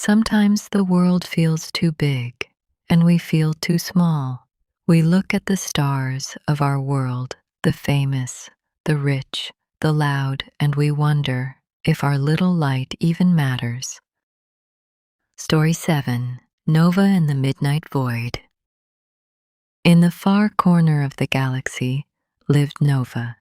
Sometimes the world feels too big, and we feel too small. We look at the stars of our world, the famous, the rich, the loud, and we wonder if our little light even matters. Story 7. Nova in the Midnight Void. In the far corner of the galaxy lived Nova.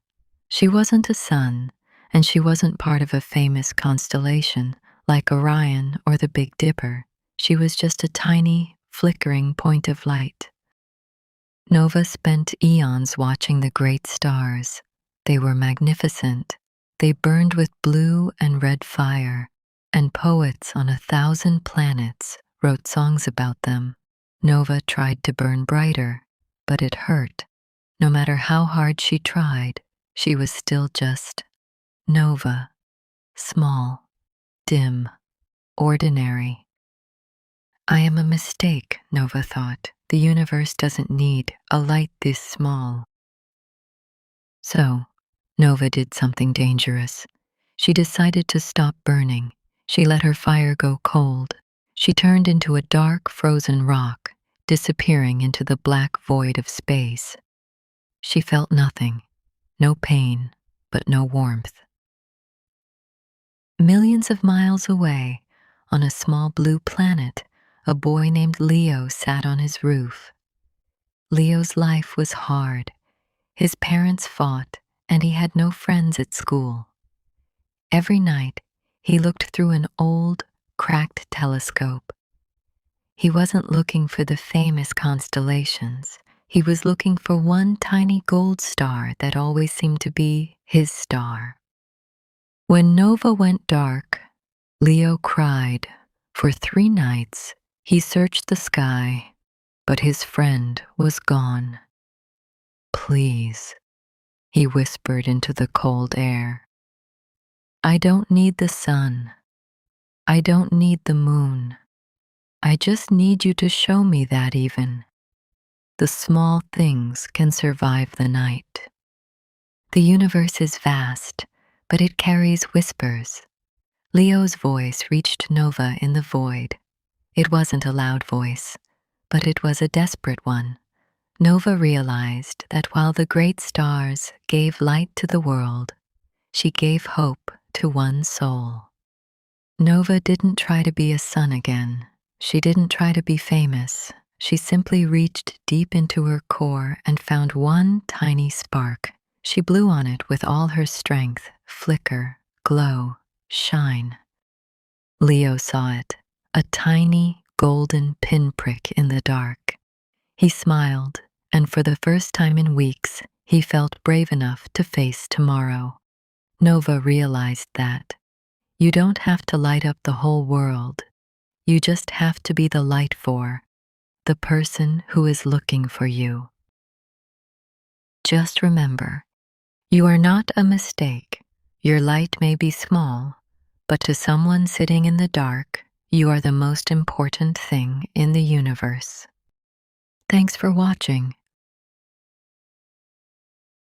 She wasn't a sun, and she wasn't part of a famous constellation like Orion or the Big Dipper. She was just a tiny, flickering point of light. Nova spent eons watching the great stars. They were magnificent. They burned with blue and red fire, and poets on 1,000 planets wrote songs about them. Nova tried to burn brighter, but it hurt. No matter how hard she tried, she was still just Nova, small, dim, ordinary. I am a mistake, Nova thought. The universe doesn't need a light this small. So, Nova did something dangerous. She decided to stop burning. She let her fire go cold. She turned into a dark, frozen rock, disappearing into the black void of space. She felt nothing, no pain, but no warmth. Millions of miles away, on a small blue planet, a boy named Leo sat on his roof. Leo's life was hard. His parents fought, and he had no friends at school. Every night, he looked through an old, cracked telescope. He wasn't looking for the famous constellations. He was looking for one tiny gold star that always seemed to be his star. When Nova went dark, Leo cried. For 3 nights, he searched the sky, but his friend was gone. Please, he whispered into the cold air. I don't need the sun. I don't need the moon. I just need you to show me that even. The small things can survive the night. The universe is vast, but it carries whispers. Leo's voice reached Nova in the void. It wasn't a loud voice, but it was a desperate one. Nova realized that while the great stars gave light to the world, she gave hope to one soul. Nova didn't try to be a sun again. She didn't try to be famous. She simply reached deep into her core and found one tiny spark. She blew on it with all her strength, flicker, glow, shine. Leo saw it, a tiny golden pinprick in the dark. He smiled, and for the first time in weeks, he felt brave enough to face tomorrow. Nova realized that you don't have to light up the whole world. You just have to be the light for the person who is looking for you. Just remember, you are not a mistake. Your light may be small, but to someone sitting in the dark, you are the most important thing in the universe. Thanks for watching.